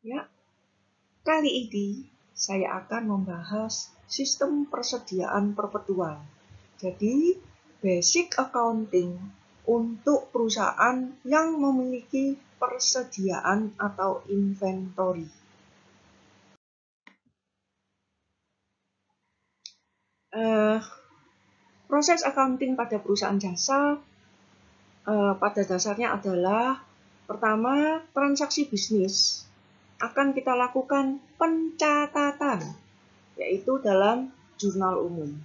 Ya, kali ini saya akan membahas sistem persediaan perpetual. Jadi, basic accounting untuk perusahaan yang memiliki persediaan atau inventory. Proses accounting pada perusahaan jasa pada dasarnya adalah pertama, transaksi bisnis akan kita lakukan pencatatan, yaitu dalam jurnal umum.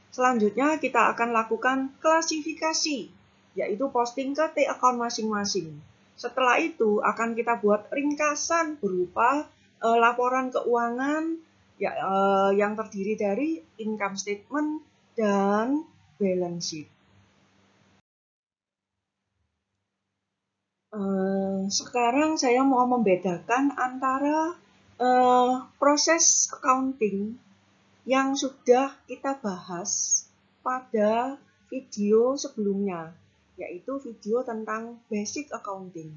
Selanjutnya kita akan lakukan klasifikasi, yaitu posting ke T-account masing-masing. Setelah itu akan kita buat ringkasan berupa laporan keuangan yang terdiri dari income statement dan balance sheet. Sekarang saya mau membedakan antara proses accounting yang sudah kita bahas pada video sebelumnya, yaitu video tentang basic accounting.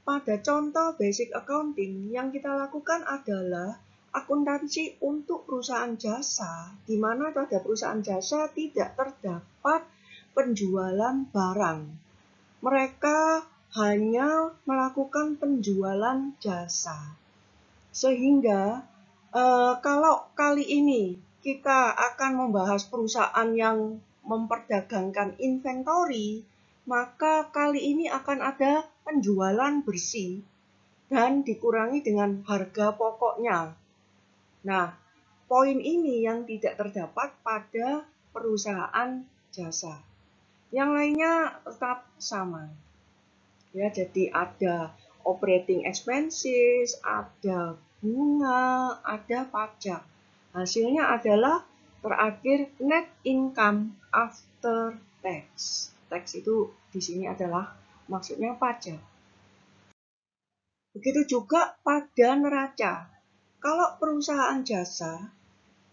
Pada contoh basic accounting yang kita lakukan adalah akuntansi untuk perusahaan jasa, di mana pada perusahaan jasa tidak terdapat penjualan barang. Mereka hanya melakukan penjualan jasa. Sehingga kalau kali ini kita akan membahas perusahaan yang memperdagangkan inventory, maka kali ini akan ada penjualan bersih dan dikurangi dengan harga pokoknya. Nah, poin ini yang tidak terdapat pada perusahaan jasa. Yang lainnya tetap sama. Ya, jadi ada operating expenses, ada bunga, ada pajak. Hasilnya adalah terakhir net income after tax. Tax itu di sini adalah maksudnya pajak. Begitu juga pada neraca. Kalau perusahaan jasa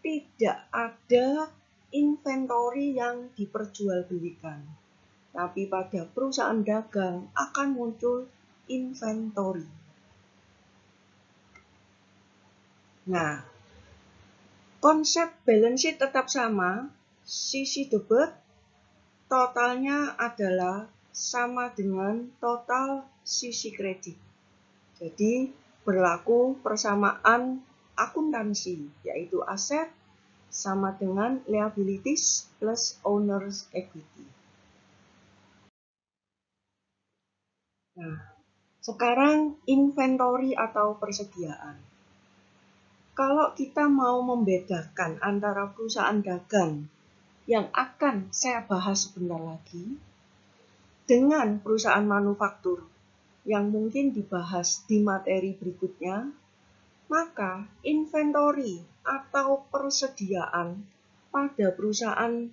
tidak ada inventory yang diperjualbelikan. Tapi pada perusahaan dagang akan muncul inventory. Nah, konsep balance sheet tetap sama. Sisi debit totalnya adalah sama dengan total sisi kredit. Jadi, berlaku persamaan akuntansi, yaitu aset sama dengan liabilities plus owner's equity. Nah, sekarang inventory atau persediaan. Kalau kita mau membedakan antara perusahaan dagang yang akan saya bahas sebentar lagi dengan perusahaan manufaktur yang mungkin dibahas di materi berikutnya, maka inventory atau persediaan pada perusahaan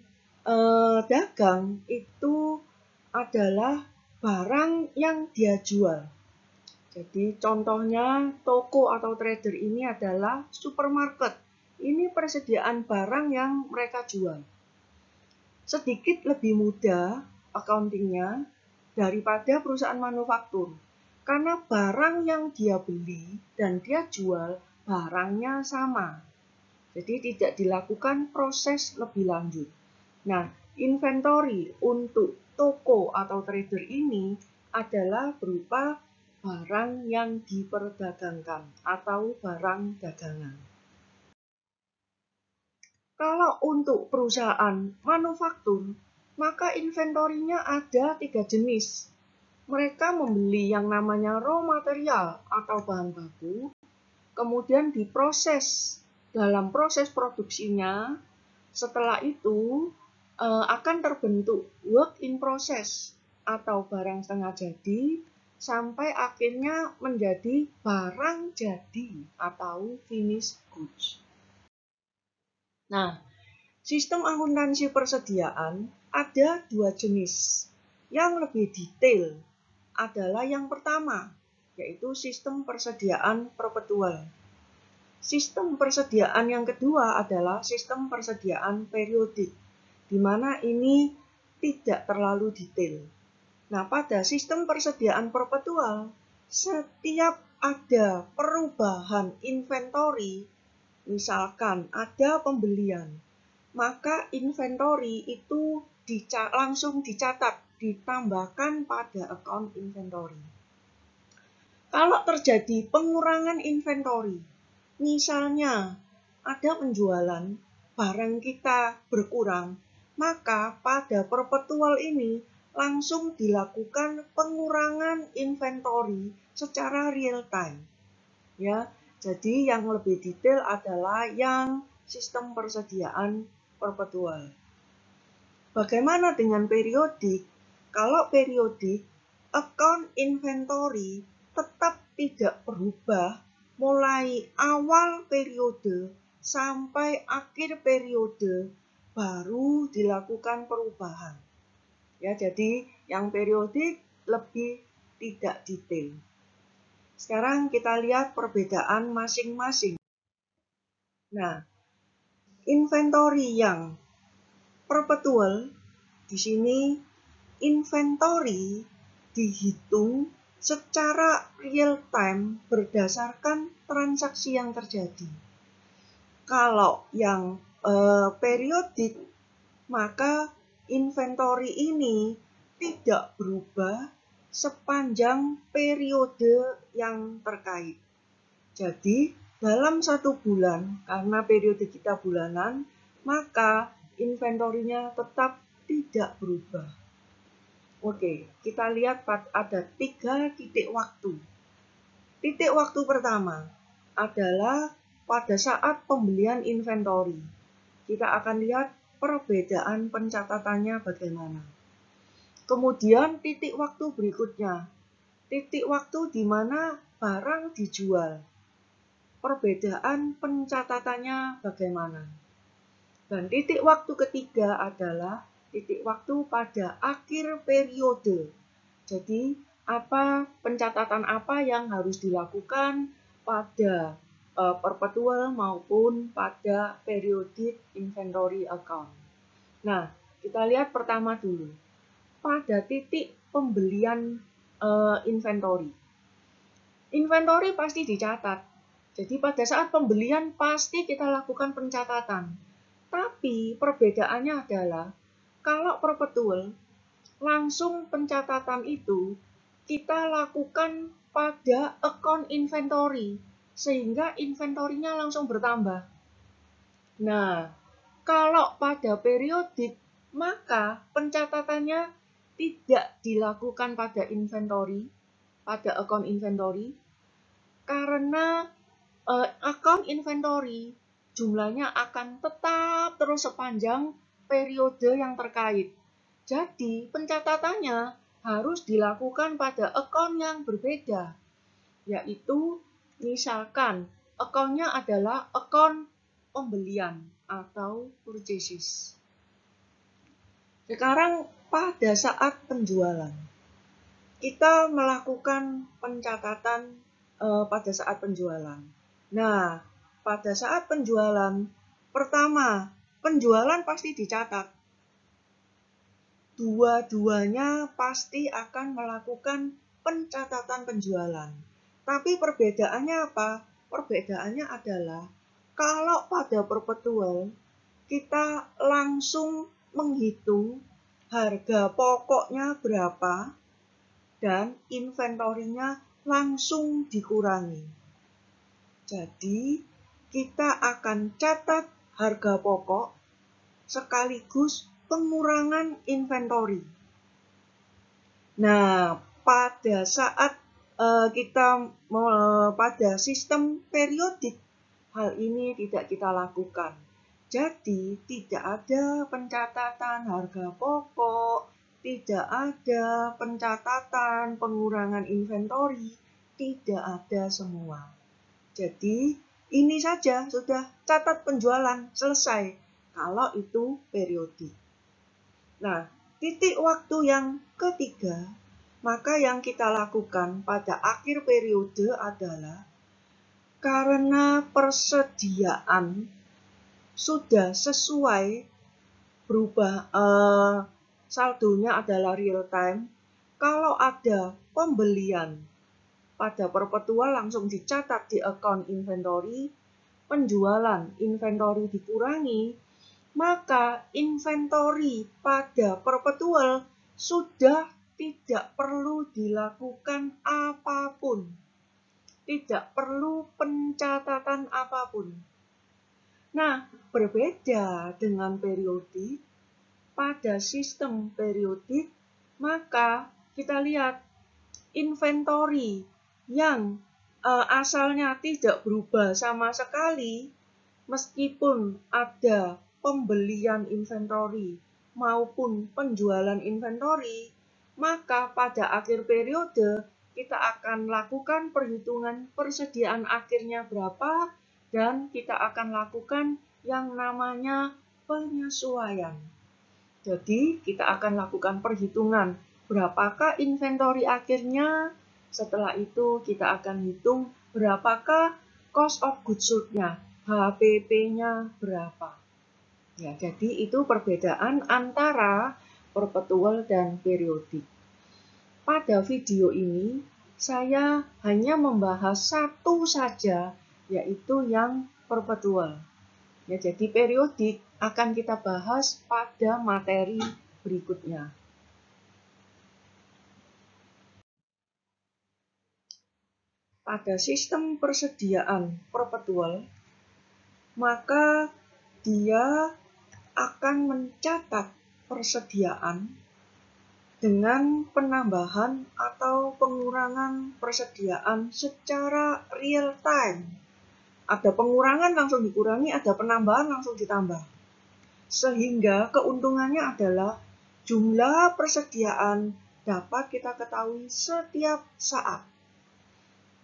dagang itu adalah barang yang dia jual. Jadi contohnya toko atau trader ini adalah supermarket. Ini persediaan barang yang mereka jual. Sedikit lebih mudah accountingnya daripada perusahaan manufaktur. Karena barang yang dia beli dan dia jual barangnya sama. Jadi tidak dilakukan proses lebih lanjut. Nah, inventory untuk toko atau trader ini adalah berupa barang yang diperdagangkan atau barang dagangan. Kalau untuk perusahaan manufaktur, maka inventorinya ada 3 jenis. Mereka membeli yang namanya raw material atau bahan baku, kemudian diproses dalam proses produksinya. Setelah itu akan terbentuk work in process atau barang setengah jadi, sampai akhirnya menjadi barang jadi atau finished goods. Nah, sistem akuntansi persediaan ada 2 jenis. Yang lebih detail adalah yang pertama, yaitu sistem persediaan perpetual. Sistem persediaan yang kedua adalah sistem persediaan periodik, di mana ini tidak terlalu detail. Nah, pada sistem persediaan perpetual, setiap ada perubahan inventory, misalkan ada pembelian, maka inventory itu langsung dicatat, ditambahkan pada account inventory. Kalau terjadi pengurangan inventory, misalnya ada penjualan, barang kita berkurang, maka pada perpetual ini langsung dilakukan pengurangan inventory secara real time. Ya, jadi yang lebih detail adalah yang sistem persediaan perpetual. Bagaimana dengan periodik? Kalau periodik, account inventory tetap tidak berubah mulai awal periode sampai akhir periode baru dilakukan perubahan. Ya, jadi yang periodik lebih tidak detail. Sekarang kita lihat perbedaan masing-masing. Nah, inventory yang perpetual di sini inventory dihitung secara real time berdasarkan transaksi yang terjadi. Kalau yang periodik, maka inventory ini tidak berubah sepanjang periode yang terkait. Jadi, dalam 1 bulan, karena periode kita bulanan, maka inventorinya tetap tidak berubah. Oke, kita lihat ada 3 titik waktu. Titik waktu pertama adalah pada saat pembelian inventory. Kita akan lihat perbedaan pencatatannya bagaimana. Kemudian titik waktu berikutnya, titik waktu di mana barang dijual. Perbedaan pencatatannya bagaimana. Dan titik waktu ketiga adalah titik waktu pada akhir periode. Jadi, pencatatan apa yang harus dilakukan pada perpetual maupun pada periodic inventory account. Nah, kita lihat pertama dulu. Pada titik pembelian inventory. Inventory pasti dicatat. Jadi pada saat pembelian pasti kita lakukan pencatatan. Tapi perbedaannya adalah kalau perpetual, langsung pencatatan itu kita lakukan pada account inventory, sehingga inventorinya langsung bertambah. Nah, kalau pada periodik, maka pencatatannya tidak dilakukan pada inventory, pada account inventory, karena account inventory jumlahnya akan tetap terus sepanjang periode yang terkait. Jadi, pencatatannya harus dilakukan pada account yang berbeda, yaitu misalkan account-nya adalah account pembelian atau purchases. Sekarang pada saat penjualan, kita melakukan pencatatan pada saat penjualan. Nah, pada saat penjualan, pertama, penjualan pasti dicatat. Dua-duanya pasti akan melakukan pencatatan penjualan. Tapi perbedaannya apa? Perbedaannya adalah kalau pada perpetual, kita langsung menghitung harga pokoknya berapa dan inventorinya langsung dikurangi. Jadi, kita akan catat harga pokok sekaligus pengurangan inventory. Nah, pada saat pada sistem periodik, hal ini tidak kita lakukan. Jadi, tidak ada pencatatan harga pokok, tidak ada pencatatan pengurangan inventory, tidak ada semua. Jadi, ini saja sudah catat penjualan, selesai. Kalau itu periodik. Nah, titik waktu yang ketiga, maka yang kita lakukan pada akhir periode adalah karena persediaan sudah sesuai berubah, saldonya adalah real time. Kalau ada pembelian pada perpetual langsung dicatat di account inventory, penjualan inventory dikurangi, maka inventory pada perpetual sudah tidak perlu dilakukan apapun. Tidak perlu pencatatan apapun. Nah, berbeda dengan periodik, pada sistem periodik, maka kita lihat inventory yang asalnya tidak berubah sama sekali, meskipun ada pembelian inventory maupun penjualan inventory, maka pada akhir periode kita akan lakukan perhitungan persediaan akhirnya berapa dan kita akan lakukan yang namanya penyesuaian. Jadi kita akan lakukan perhitungan berapakah inventory akhirnya, setelah itu kita akan hitung berapakah cost of goods sold-nya, HPP-nya berapa. Ya, jadi itu perbedaan antara perpetual dan periodik. Pada video ini saya hanya membahas satu saja, yaitu yang perpetual. Ya, jadi periodik akan kita bahas pada materi berikutnya. Pada sistem persediaan perpetual, maka dia akan mencatat persediaan dengan penambahan atau pengurangan persediaan secara real time. Ada pengurangan langsung dikurangi, ada penambahan langsung ditambah. Sehingga keuntungannya adalah jumlah persediaan dapat kita ketahui setiap saat.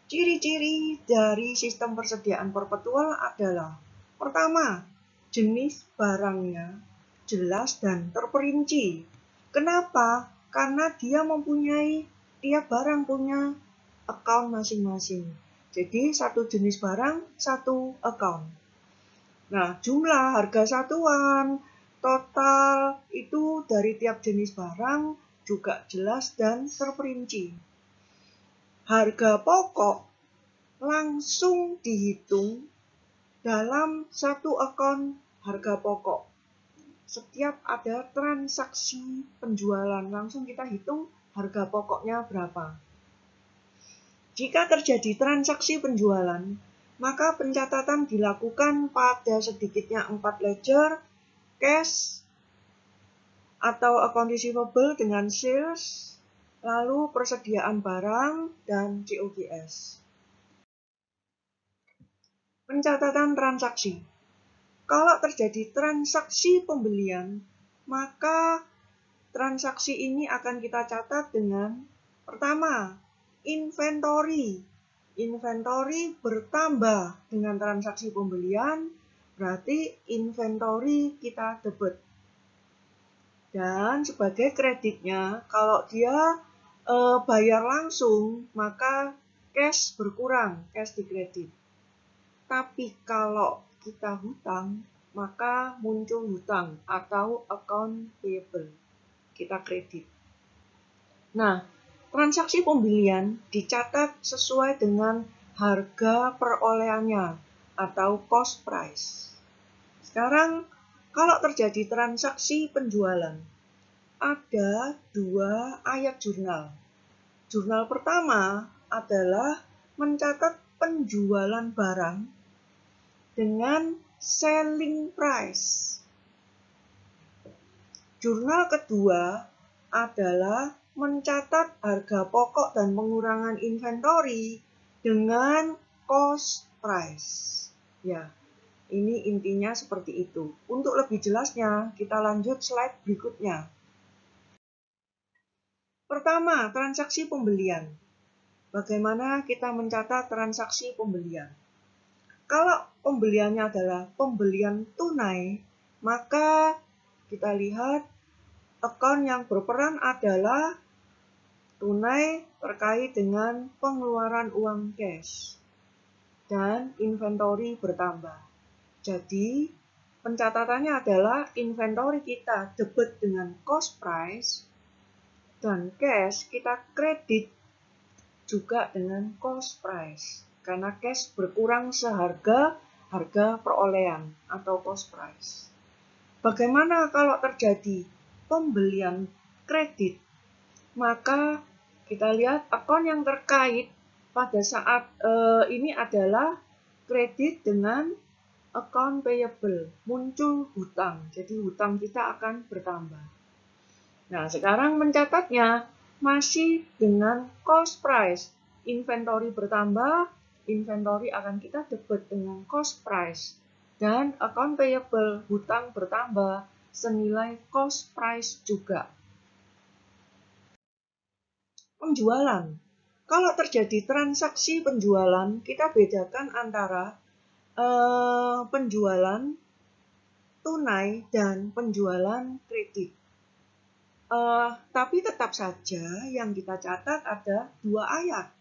Ciri-ciri dari sistem persediaan perpetual adalah: pertama, jenis barangnya jelas dan terperinci. Kenapa? Karena dia mempunyai, tiap barang punya account masing-masing. Jadi satu jenis barang, satu account. Nah, jumlah harga satuan, total itu dari tiap jenis barang juga jelas dan terperinci. Harga pokok langsung dihitung dalam satu akun harga pokok. Setiap ada transaksi penjualan, langsung kita hitung harga pokoknya berapa. Jika terjadi transaksi penjualan, maka pencatatan dilakukan pada sedikitnya 4 ledger, cash atau account receivable dengan sales, lalu persediaan barang, dan COGS. Pencatatan transaksi. Kalau terjadi transaksi pembelian, maka transaksi ini akan kita catat dengan pertama, inventory. Inventory bertambah dengan transaksi pembelian, berarti inventory kita debit. Dan sebagai kreditnya, kalau dia bayar langsung, maka cash berkurang, cash dikredit. Tapi kalau kita hutang, maka muncul hutang atau account payable. Kita kredit. Nah, transaksi pembelian dicatat sesuai dengan harga perolehannya atau cost price. Sekarang, kalau terjadi transaksi penjualan, ada 2 ayat jurnal. Jurnal pertama adalah mencatat penjualan barang dengan selling price. Jurnal kedua adalah mencatat harga pokok dan pengurangan inventory dengan cost price. Ya, ini intinya seperti itu. Untuk lebih jelasnya, kita lanjut slide berikutnya. Pertama, transaksi pembelian. Bagaimana kita mencatat transaksi pembelian? Kalau pembeliannya adalah pembelian tunai, maka kita lihat account yang berperan adalah tunai terkait dengan pengeluaran uang cash dan inventory bertambah. Jadi pencatatannya adalah inventory kita debit dengan cost price dan cash kita kredit juga dengan cost price. Karena cash berkurang seharga harga perolehan atau cost price. Bagaimana kalau terjadi pembelian kredit? Maka kita lihat akun yang terkait pada saat ini adalah kredit dengan account payable, muncul hutang. Jadi hutang kita akan bertambah. Nah, sekarang mencatatnya masih dengan cost price. Inventory bertambah, inventory akan kita debit dengan cost price. Dan account payable, hutang bertambah, senilai cost price juga. Penjualan. Kalau terjadi transaksi penjualan, kita bedakan antara penjualan tunai dan penjualan kredit. Tapi tetap saja yang kita catat ada 2 ayat.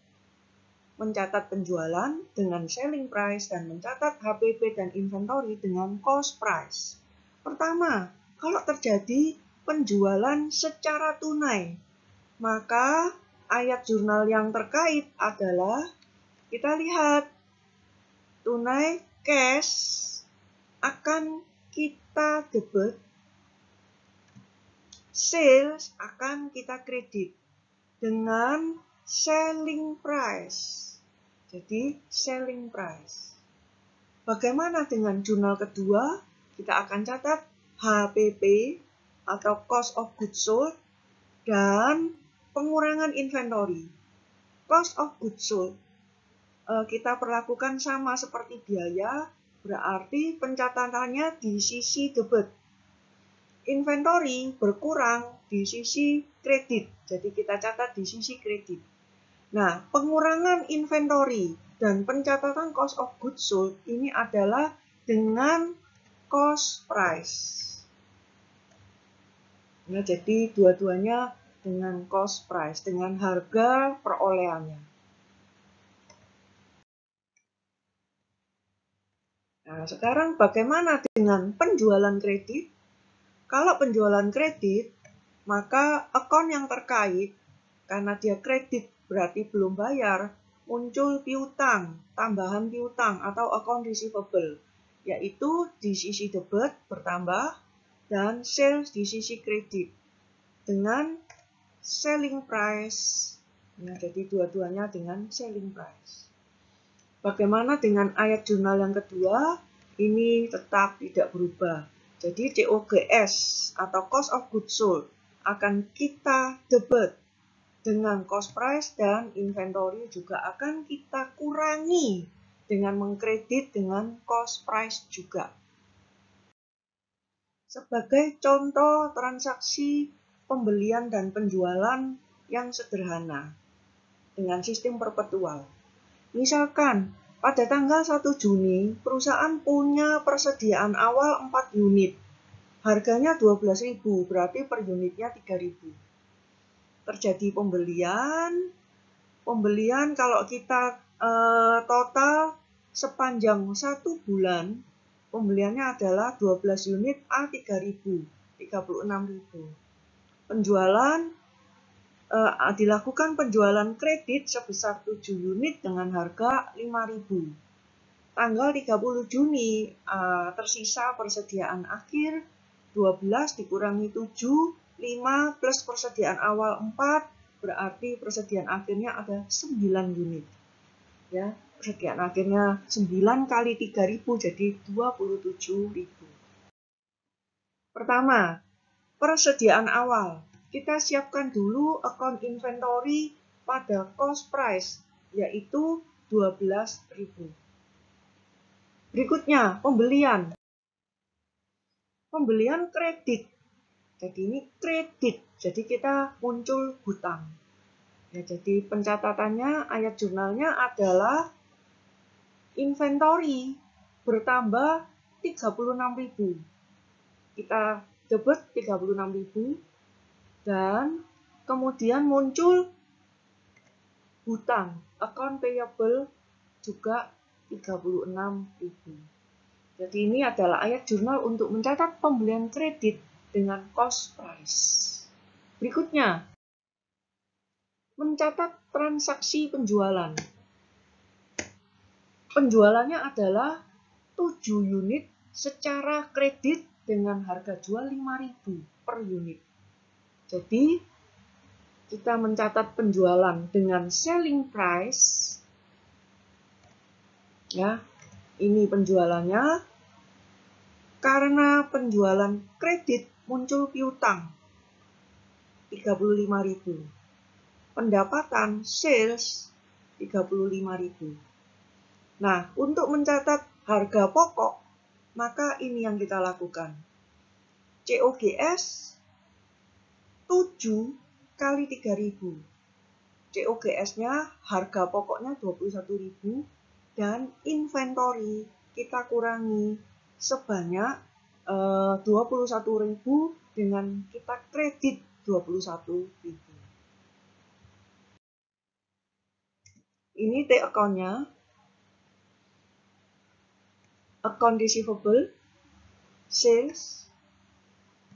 Mencatat penjualan dengan selling price dan mencatat HPP dan inventory dengan cost price. Pertama, kalau terjadi penjualan secara tunai, maka ayat jurnal yang terkait adalah kita lihat tunai cash akan kita debit, sales akan kita kredit dengan selling price. Jadi selling price. Bagaimana dengan jurnal kedua? Kita akan catat HPP atau cost of goods sold dan pengurangan inventory. Cost of goods sold kita perlakukan sama seperti biaya, berarti pencatatannya di sisi debit. Inventory berkurang di sisi kredit, jadi kita catat di sisi kredit. Nah, pengurangan inventory dan pencatatan cost of goods sold ini adalah dengan cost price. Nah, jadi dua-duanya dengan cost price, dengan harga perolehannya. Nah, sekarang bagaimana dengan penjualan kredit? Kalau penjualan kredit, maka akun yang terkait, karena dia kredit berarti belum bayar, muncul piutang, tambahan piutang atau account receivable, yaitu di sisi debit bertambah dan sales di sisi kredit dengan selling price. Nah, jadi dua-duanya dengan selling price. Bagaimana dengan ayat jurnal yang kedua? Ini tetap tidak berubah. Jadi COGS atau cost of goods sold akan kita debit dengan cost price dan inventory juga akan kita kurangi dengan mengkredit dengan cost price juga. Sebagai contoh transaksi pembelian dan penjualan yang sederhana dengan sistem perpetual. Misalkan pada tanggal 1 Juni perusahaan punya persediaan awal 4 unit. Harganya 12.000, berarti per unitnya 3.000. Terjadi pembelian kalau kita total sepanjang 1 bulan, pembeliannya adalah 12 unit A 3.000, 36.000. Penjualan dilakukan penjualan kredit sebesar 7 unit dengan harga 5.000. Tanggal 30 Juni tersisa persediaan akhir 12 dikurangi 7, 5 plus persediaan awal 4, berarti persediaan akhirnya ada 9 unit. Ya, persediaan akhirnya 9 kali 3.000 jadi 27.000. Pertama, persediaan awal. Kita siapkan dulu account inventory pada cost price, yaitu 12.000. Berikutnya, pembelian. Pembelian kredit. Jadi ini kredit, jadi kita muncul hutang. Ya, jadi pencatatannya, ayat jurnalnya adalah inventory bertambah 36.000. Kita debit 36.000 dan kemudian muncul hutang, account payable juga 36.000. Jadi ini adalah ayat jurnal untuk mencatat pembelian kredit dengan cost price. Berikutnya, mencatat transaksi penjualan. Penjualannya adalah 7 unit secara kredit dengan harga jual 5.000 per unit. Jadi, kita mencatat penjualan dengan selling price. Ya, ini penjualannya. Karena penjualan kredit muncul piutang 35.000. Pendapatan sales 35.000. Nah, untuk mencatat harga pokok, maka ini yang kita lakukan. COGS 7 kali 3.000. COGS-nya harga pokoknya 21.000 dan inventory kita kurangi sebanyak 21.000 dengan kita kredit 21.000. Ini T-account-nya. Account receivable, sales,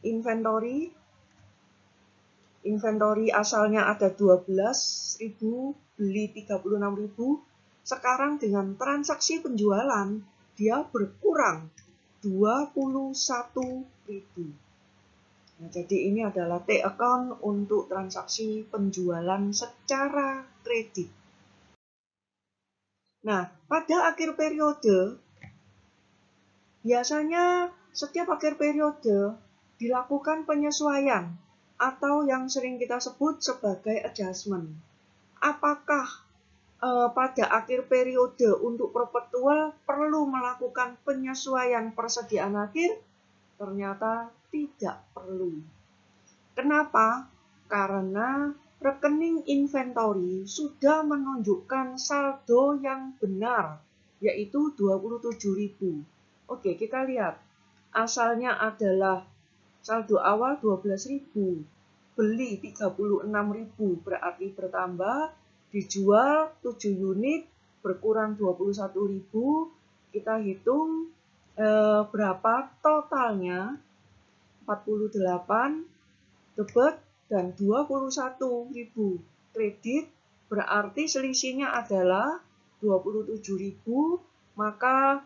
inventory. Inventory asalnya ada 12.000, beli 36.000. Sekarang dengan transaksi penjualan, dia berkurang 21.000. Nah, jadi ini adalah T-account untuk transaksi penjualan secara kredit. Nah, pada akhir periode, biasanya setiap akhir periode dilakukan penyesuaian atau yang sering kita sebut sebagai adjustment. Apakah pada akhir periode untuk perpetual perlu melakukan penyesuaian persediaan akhir? Ternyata tidak perlu. Kenapa? Karena rekening inventory sudah menunjukkan saldo yang benar, yaitu 27.000. Oke, kita lihat. Asalnya adalah saldo awal 12.000, beli 36.000 berarti bertambah, dijual 7 unit berkurang 21.000. Kita hitung berapa totalnya, 48 debit dan 21.000 kredit, berarti selisihnya adalah 27.000, maka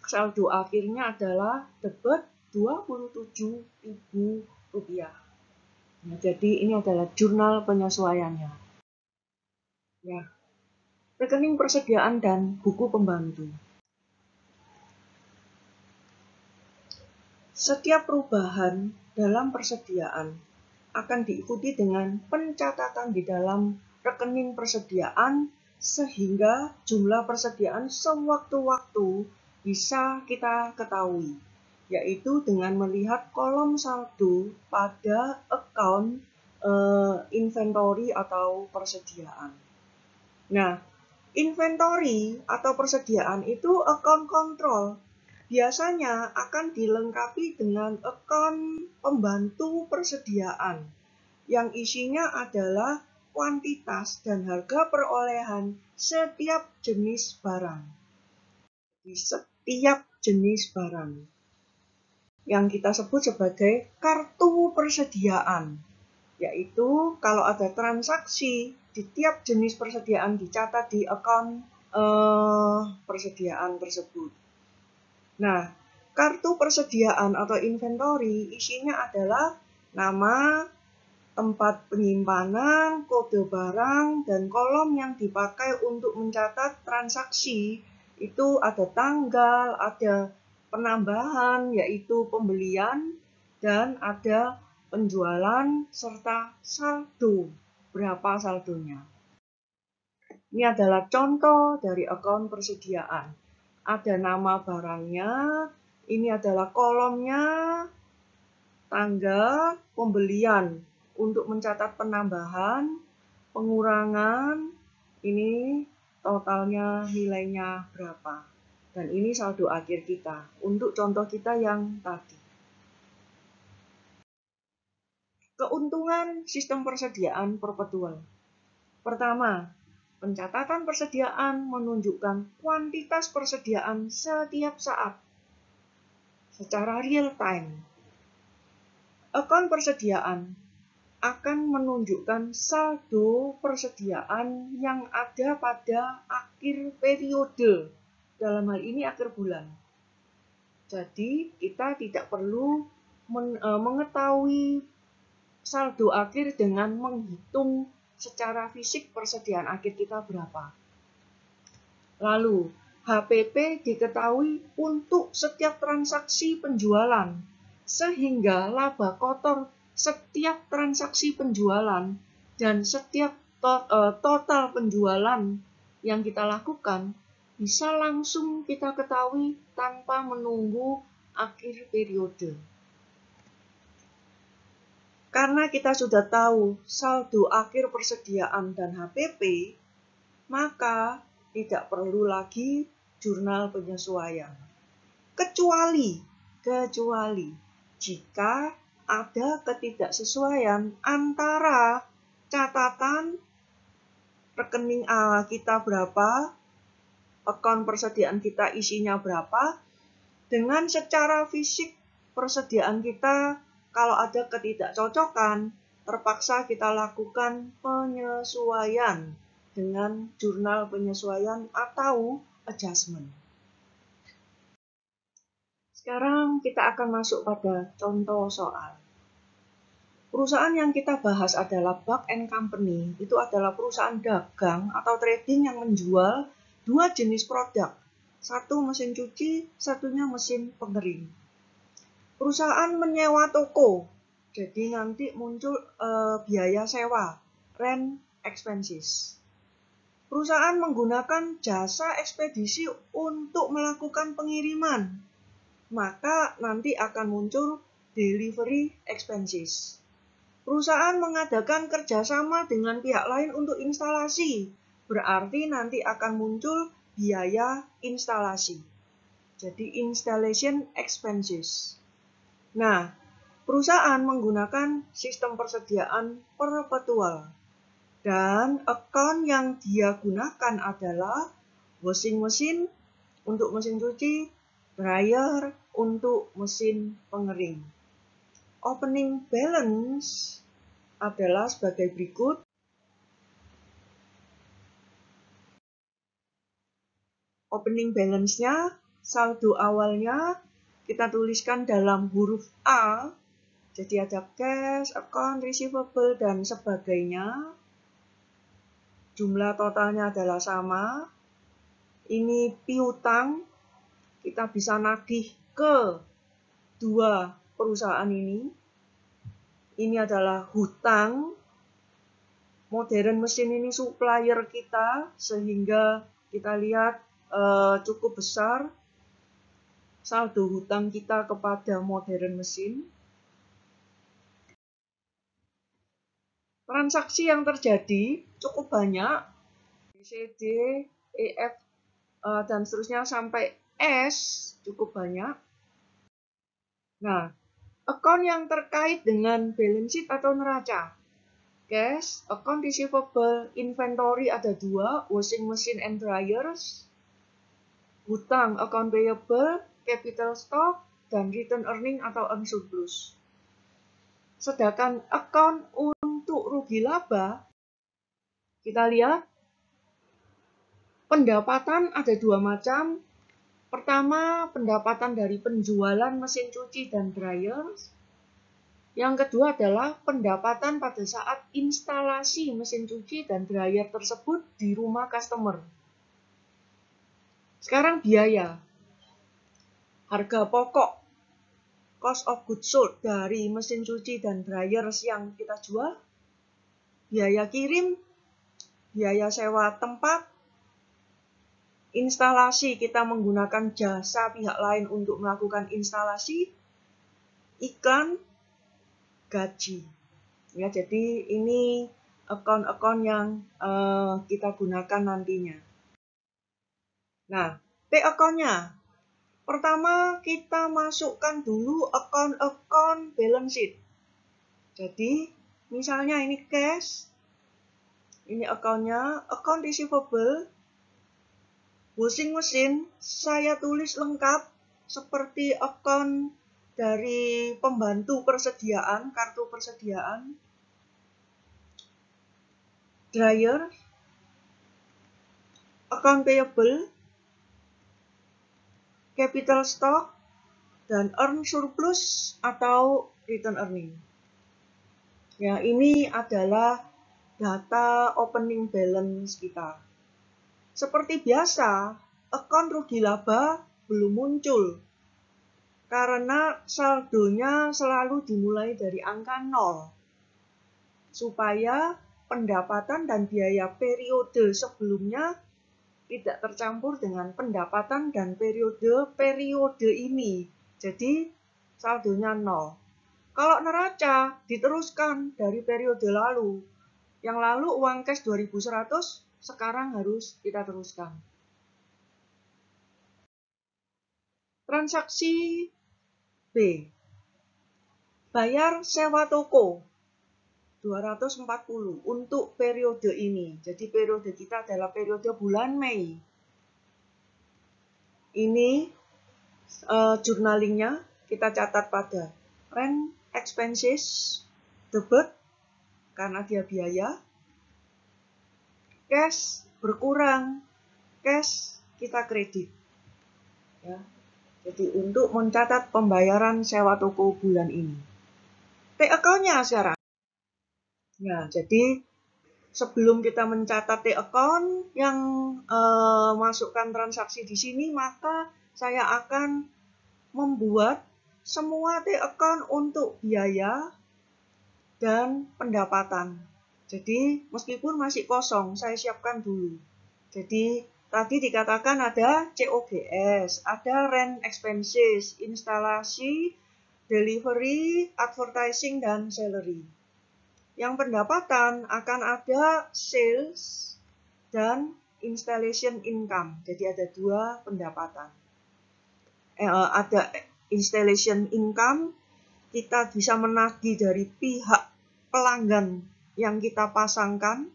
saldo akhirnya adalah debit 27.000 rupiah. Nah, jadi ini adalah jurnal penyesuaiannya. Ya, rekening persediaan dan buku pembantu. Setiap perubahan dalam persediaan akan diikuti dengan pencatatan di dalam rekening persediaan sehingga jumlah persediaan sewaktu-waktu bisa kita ketahui, yaitu dengan melihat kolom saldo pada account inventory atau persediaan. Nah, inventory atau persediaan itu account kontrol. Biasanya akan dilengkapi dengan account pembantu persediaan yang isinya adalah kuantitas dan harga perolehan setiap jenis barang. Di setiap jenis barang yang kita sebut sebagai kartu persediaan, yaitu kalau ada transaksi di tiap jenis persediaan dicatat di account persediaan tersebut. Nah, kartu persediaan atau inventory isinya adalah nama, tempat penyimpanan, kode barang, dan kolom yang dipakai untuk mencatat transaksi. Itu ada tanggal, ada penambahan yaitu pembelian, dan ada penjualan serta saldo. Berapa saldonya? Ini adalah contoh dari account persediaan. Ada nama barangnya, ini adalah kolomnya, tanggal, pembelian untuk mencatat penambahan, pengurangan, ini totalnya nilainya berapa. Dan ini saldo akhir kita untuk contoh kita yang tadi. Keuntungan sistem persediaan perpetual. Pertama, pencatatan persediaan menunjukkan kuantitas persediaan setiap saat secara real time. Account persediaan akan menunjukkan saldo persediaan yang ada pada akhir periode. Dalam hal ini akhir bulan. Jadi kita tidak perlu mengetahui saldo akhir dengan menghitung secara fisik persediaan akhir kita berapa. Lalu, HPP diketahui untuk setiap transaksi penjualan, sehingga laba kotor setiap transaksi penjualan dan setiap total penjualan yang kita lakukan bisa langsung kita ketahui tanpa menunggu akhir periode. Karena kita sudah tahu saldo akhir persediaan dan HPP, maka tidak perlu lagi jurnal penyesuaian. Kecuali jika ada ketidaksesuaian antara catatan rekening kita berapa, akun persediaan kita isinya berapa, dengan secara fisik persediaan kita kalau ada ketidakcocokan, terpaksa kita lakukan penyesuaian dengan jurnal penyesuaian atau adjustment. Sekarang kita akan masuk pada contoh soal. Perusahaan yang kita bahas adalah Buck & Company. Itu adalah perusahaan dagang atau trading yang menjual dua jenis produk. Satu mesin cuci, satunya mesin pengering. Perusahaan menyewa toko. Jadi nanti muncul biaya sewa, rent expenses. Perusahaan menggunakan jasa ekspedisi untuk melakukan pengiriman. Maka nanti akan muncul delivery expenses. Perusahaan mengadakan kerjasama dengan pihak lain untuk instalasi, berarti nanti akan muncul biaya instalasi. Jadi installation expenses. Nah, perusahaan menggunakan sistem persediaan perpetual. Dan akun yang dia gunakan adalah washing machine untuk mesin cuci, dryer untuk mesin pengering. Opening balance adalah sebagai berikut. Opening balance-nya, saldo awalnya kita tuliskan dalam huruf A. Jadi ada cash, account receivable, dan sebagainya. Jumlah totalnya adalah sama. Ini piutang. Kita bisa nagih ke dua perusahaan ini. Ini adalah hutang. Modern mesin ini supplier kita, sehingga kita lihat cukup besar saldo hutang kita kepada modern mesin. Transaksi yang terjadi cukup banyak, B, C, D, E, F, dan seterusnya sampai S cukup banyak. Nah, akun yang terkait dengan balance sheet atau neraca. Cash, account receivable, inventory ada dua, washing machine and dryers. Hutang, account payable, capital stock, dan return earning atau earn surplus. Sedangkan account untuk rugi laba, kita lihat pendapatan ada dua macam. Pertama, pendapatan dari penjualan mesin cuci dan dryer. Yang kedua adalah pendapatan pada saat instalasi mesin cuci dan dryer tersebut di rumah customer. Sekarang biaya. Harga pokok, cost of goods sold dari mesin cuci dan dryer yang kita jual. Biaya kirim, biaya sewa tempat, instalasi kita menggunakan jasa pihak lain untuk melakukan instalasi, iklan, gaji. Ya, jadi ini akun-akun yang kita gunakan nantinya. Nah, P akunnya. Pertama kita masukkan dulu akun-akun balance sheet. Jadi misalnya ini cash, ini akunnya, account receivable. Washing machine saya tulis lengkap seperti akun dari pembantu persediaan, kartu persediaan. dryer, account payable, capital stock, dan earn surplus atau return earning. Ya, ini adalah data opening balance kita. Seperti biasa, account rugi laba belum muncul karena saldonya selalu dimulai dari angka 0 supaya pendapatan dan biaya periode sebelumnya tidak tercampur dengan pendapatan dan periode ini. Jadi saldonya 0. Kalau neraca diteruskan dari periode lalu, yang lalu uang cash 2.100, sekarang harus kita teruskan. Transaksi B. Bayar sewa toko 240 untuk periode ini. Jadi periode kita adalah periode bulan Mei. Ini journalingnya kita catat pada rent expenses, debit karena dia biaya, cash berkurang, cash kita kredit. Ya. Jadi untuk mencatat pembayaran sewa toko bulan ini. T-account-nya sekarang. Ya, jadi sebelum kita mencatat T-account yang masukkan transaksi di sini, maka saya akan membuat semua T-account untuk biaya dan pendapatan. Jadi meskipun masih kosong, saya siapkan dulu. Jadi tadi dikatakan ada COGS, ada rent expenses, instalasi, delivery, advertising, dan salary. Yang pendapatan akan ada sales dan installation income. Jadi ada dua pendapatan. Ada installation income, kita bisa menagih dari pihak pelanggan yang kita pasangkan.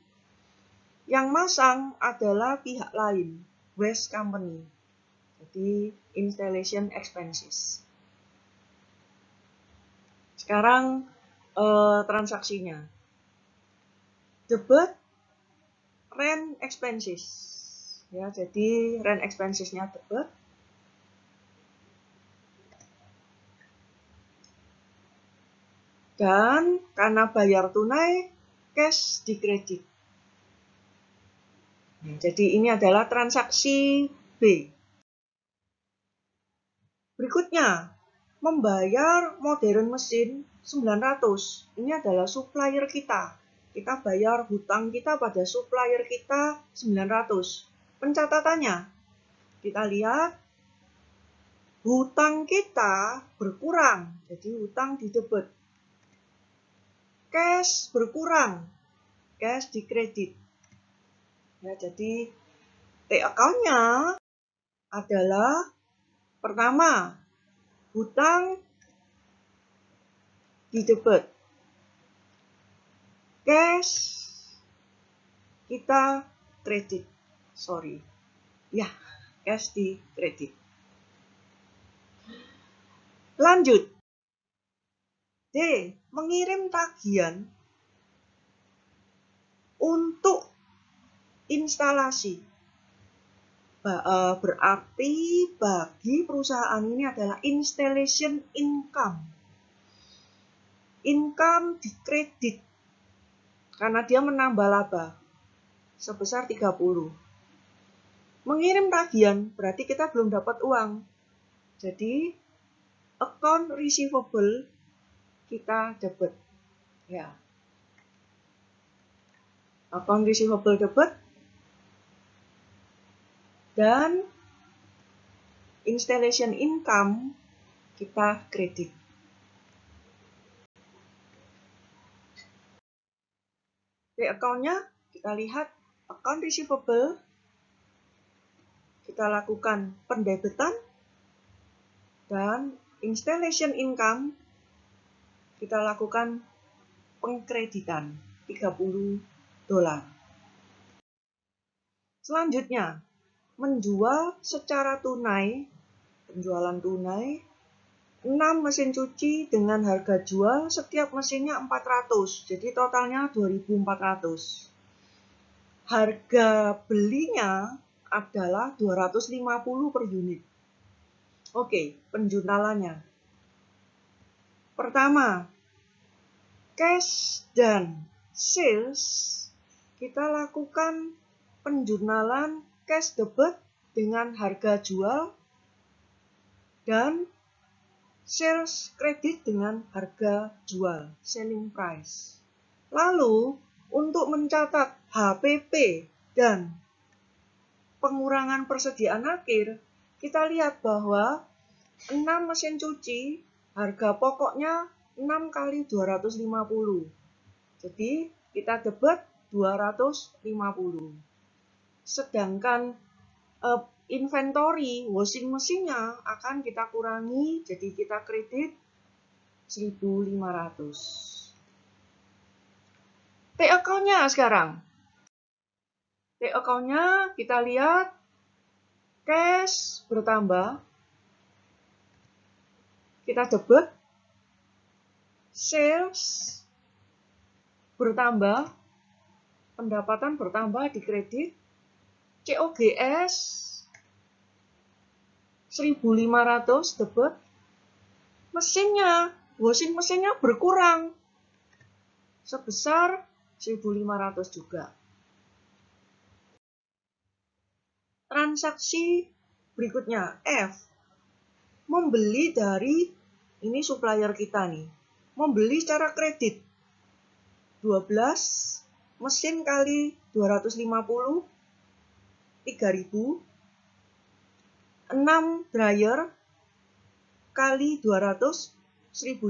Yang masang adalah pihak lain, waste company. Jadi installation expenses. Sekarang transaksinya. Debit rent expenses. Ya, jadi rent expensesnya debit. Dan karena bayar tunai, cash di kredit. Jadi ini adalah transaksi B. Berikutnya, membayar modern mesin 900. Ini adalah supplier kita. Kita bayar hutang kita pada supplier kita 900. Pencatatannya, kita lihat hutang kita berkurang. Jadi hutang di debit. Cash berkurang. Cash di kredit. Ya, jadi T-account-nya adalah pertama, hutang di debit. Cash kita kredit. Ya, cash di kredit. Lanjut. D. Mengirim tagihan untuk instalasi. Berarti bagi perusahaan ini adalah installation income. Income di kredit. Karena dia menambah laba sebesar 30. Mengirim tagihan berarti kita belum dapat uang. Jadi account receivable kita debit. Ya. Account receivable debit dan installation income kita kredit. Di account-nya kita lihat account receivable, kita lakukan pendebitan, dan installation income kita lakukan pengkreditan $30. Selanjutnya, menjual secara tunai, penjualan tunai, 6 mesin cuci dengan harga jual setiap mesinnya 400, jadi totalnya 2.400. harga belinya adalah 250 per unit. Oke, penjurnalannya. Pertama, cash dan sales, kita lakukan penjurnalan cash debit dengan harga jual dan sales kredit dengan harga jual, selling price. Lalu, untuk mencatat HPP dan pengurangan persediaan akhir, kita lihat bahwa 6 mesin cuci harga pokoknya 6 kali 250. Jadi, kita debit 250. Sedangkan inventory washing mesinnya akan kita kurangi, jadi kita kredit 1.500. T-account-nya sekarang. T-account-nya kita lihat cash bertambah, kita debit, sales bertambah, pendapatan bertambah di kredit, COGS 1.500 debit, mesinnya, washing mesinnya berkurang sebesar 1.500 juga. Transaksi berikutnya, F. Membeli dari, ini supplier kita nih, membeli secara kredit. 12 mesin kali 250, 3.000. 6 dryer kali 200, 1.200,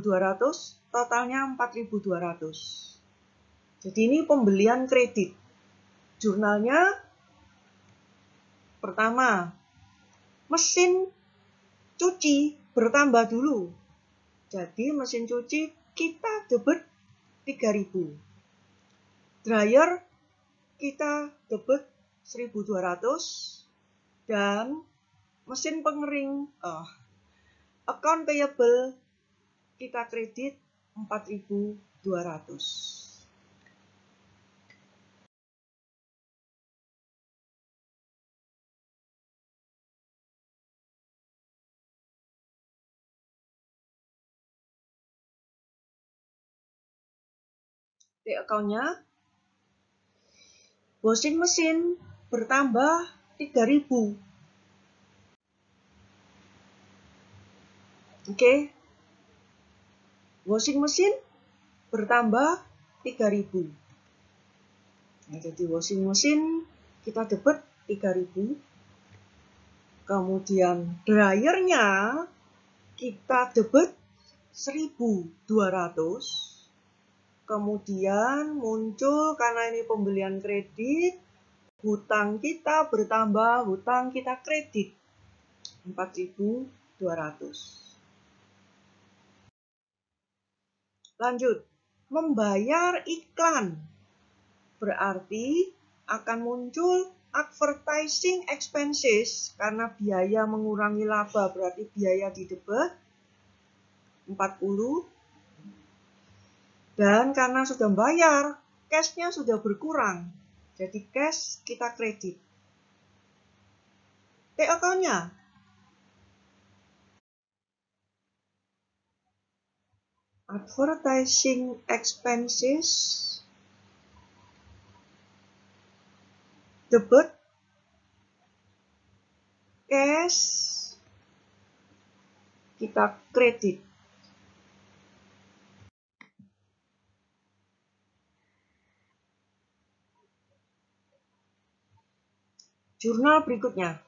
totalnya 4.200. Jadi ini pembelian kredit. Jurnalnya pertama, mesin cuci bertambah dulu. Jadi mesin cuci kita debit 3.000. Dryer kita debit 1.200 dan mesin pengering account payable kita kredit 4.200. Di account-nya, washing mesin bertambah 3.000. Oke. Washing mesin bertambah 3.000. Nah, jadi washing mesin kita debit 3.000. Kemudian dryernya kita debit 1.200. Kemudian muncul karena ini pembelian kredit, hutang kita bertambah, hutang kita kredit 4.200. Lanjut, membayar iklan. Berarti akan muncul advertising expenses karena biaya mengurangi laba, berarti biaya di debit 40. Dan karena sudah bayar, cash-nya sudah berkurang. Jadi cash kita kredit. T-account-nya. Advertising expenses debit cash kita kredit. Jurnal berikutnya,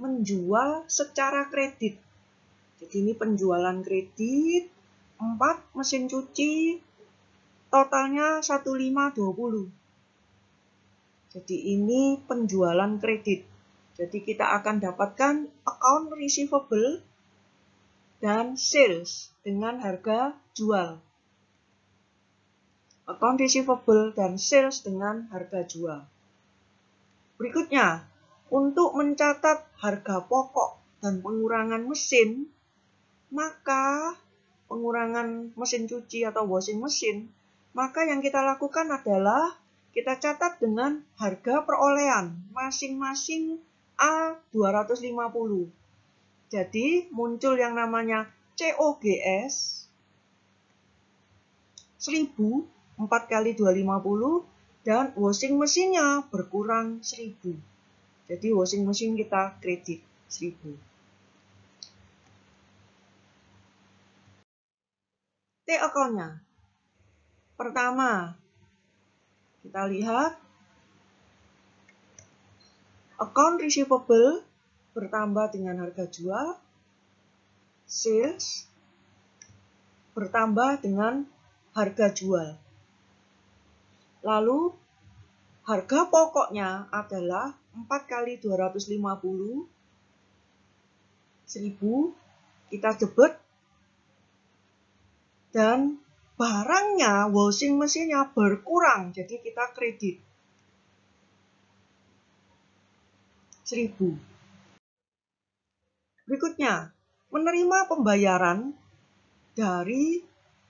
menjual secara kredit. Jadi ini penjualan kredit, 4 mesin cuci, totalnya 1.520. Jadi ini penjualan kredit. Jadi kita akan dapatkan account receivable dan sales dengan harga jual. Account receivable dan sales dengan harga jual. Berikutnya, untuk mencatat harga pokok dan pengurangan mesin, maka pengurangan mesin cuci atau washing mesin, maka yang kita lakukan adalah kita catat dengan harga perolehan masing-masing A 250. Jadi muncul yang namanya COGS 1000, 4 kali 250, dan washing mesinnya berkurang 1000. Jadi washing mesin kita kredit 1000. T account-nya. Pertama, kita lihat account receivable bertambah dengan harga jual, sales bertambah dengan harga jual. Lalu harga pokoknya adalah 4 kali 250, 1000, kita debit, dan barangnya, washing mesinnya berkurang, jadi kita kredit 1000. Berikutnya, menerima pembayaran dari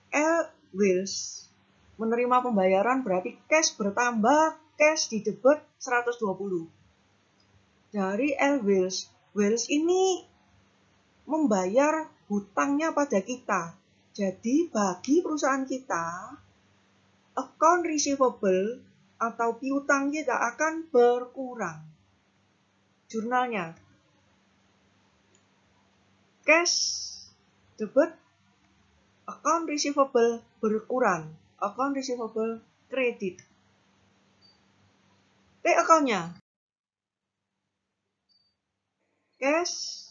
L-Wheels. Menerima pembayaran berarti cash bertambah, cash di debit 120. Dari L-Wheels, Wheels ini membayar hutangnya pada kita. Jadi bagi perusahaan kita, account receivable atau piutang kita akan berkurang. Jurnalnya, cash debit, account receivable berkurang, account receivable kredit. T account-nya, cash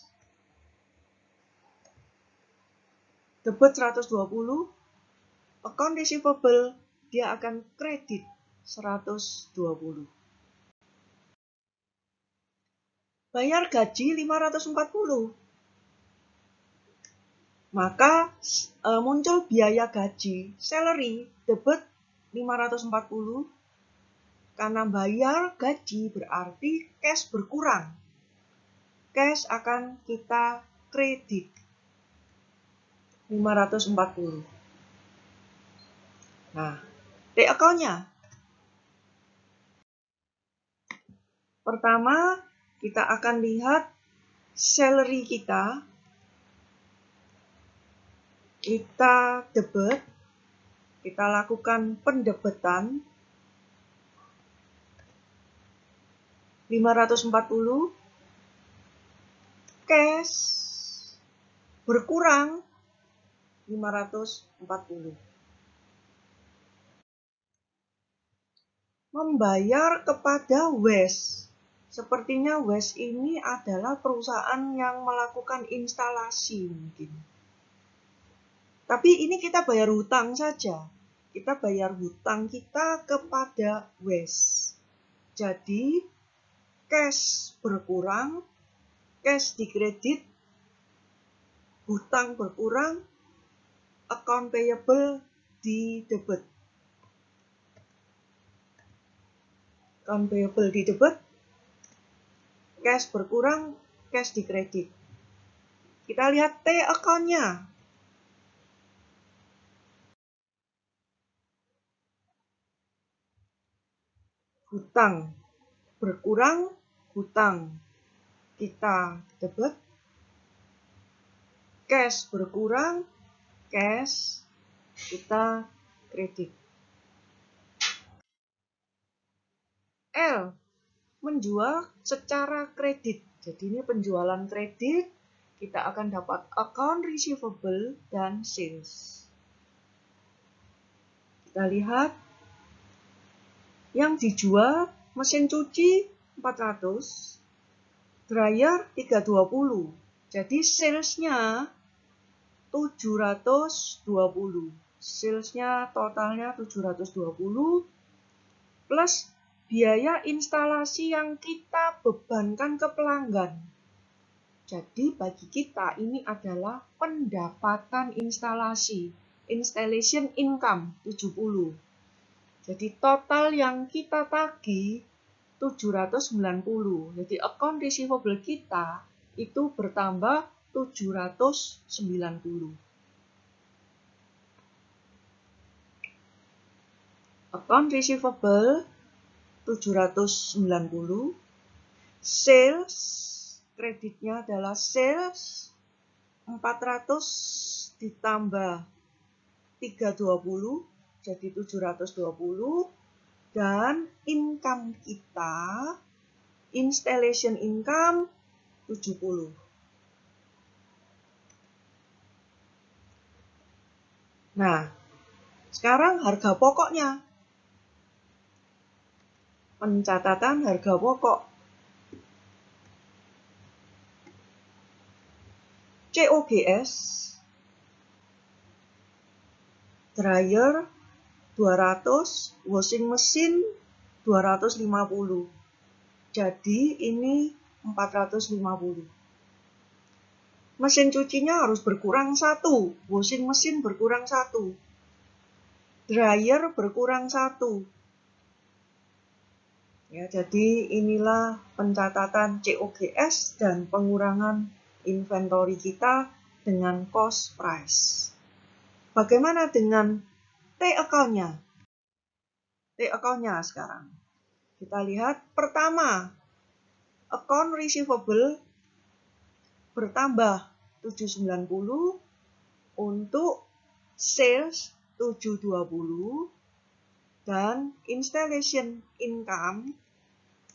debit 120, account receivable dia akan kredit 120. Bayar gaji 540. Maka muncul biaya gaji, salary, debit 540. Karena bayar gaji berarti cash berkurang. Cash akan kita kredit 540. Nah, T account-nya. Pertama, kita akan lihat salary kita. Kita debit, kita lakukan pendebetan 540, cash berkurang 540. Membayar kepada Wes. Sepertinya Wes ini adalah perusahaan yang melakukan instalasi mungkin. Tapi ini kita bayar hutang saja. Kita bayar hutang kita kepada Wes. Jadi cash berkurang, cash dikredit, hutang berkurang, account payable di debit. Account payable di debit, cash berkurang, cash dikredit. Kita lihat T account-nya. Hutang berkurang, hutang kita debit, cash berkurang, cash kita kredit. L, menjual secara kredit. Jadi ini penjualan kredit, kita akan dapat account receivable dan sales. Kita lihat yang dijual mesin cuci 400, dryer 320. Jadi salesnya 720. Salesnya totalnya 720 plus biaya instalasi yang kita bebankan ke pelanggan. Jadi bagi kita ini adalah pendapatan instalasi. Installation income 70. Jadi total yang kita tagih 790. Jadi account receivable kita itu bertambah 790. Account receivable 790. Sales, kreditnya adalah sales 400 ditambah 320, jadi 720. Dan income kita, installation income 70. Nah, sekarang harga pokoknya. Pencatatan harga pokok. COGS, dryer 200, washing machine 250. Jadi ini 450. Mesin cucinya harus berkurang 1, washing machine berkurang 1, dryer berkurang 1. Ya, jadi inilah pencatatan COGS dan pengurangan inventory kita dengan cost price. Bagaimana dengan T-account-nya? T-account-nya sekarang. Kita lihat pertama, account receivable bertambah 790 untuk sales 720 dan installation income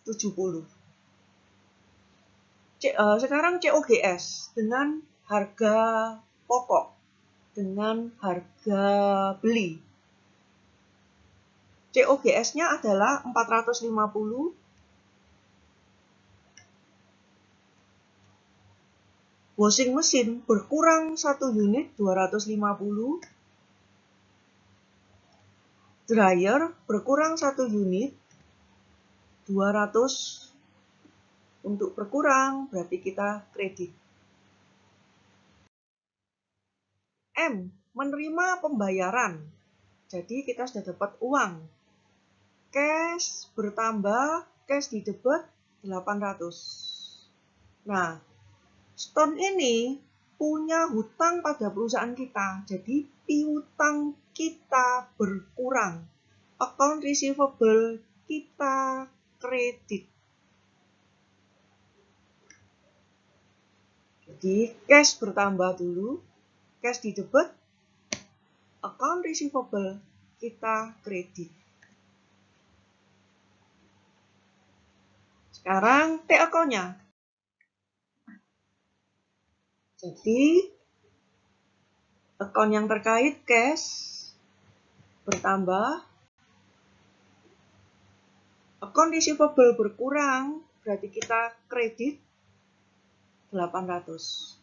70. Sekarang COGS dengan harga pokok, dengan harga beli. COGS-nya adalah 450. Washing machine berkurang 1 unit 250. Dryer berkurang 1 unit 200. Untuk berkurang berarti kita kredit. M, menerima pembayaran. Jadi kita sudah dapat uang. Cash bertambah, cash di debit 800. Nah, Stone ini punya hutang pada perusahaan kita. Jadi piutang kita berkurang. Account receivable kita kredit. Jadi cash bertambah dulu, cash di debit, account receivable kita kredit. Sekarang T account-nya. Jadi account yang terkait cash bertambah, account receivable berkurang, berarti kita kredit 800.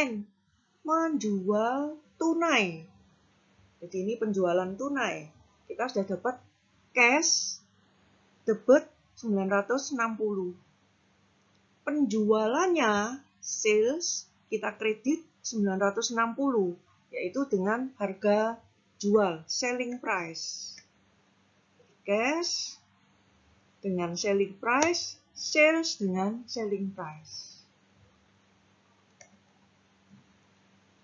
N, menjual tunai. Jadi ini penjualan tunai. Kita sudah dapat cash, debit 960. Penjualannya, sales, kita kredit 960, yaitu dengan harga jual, selling price. Cash dengan selling price, sales dengan selling price.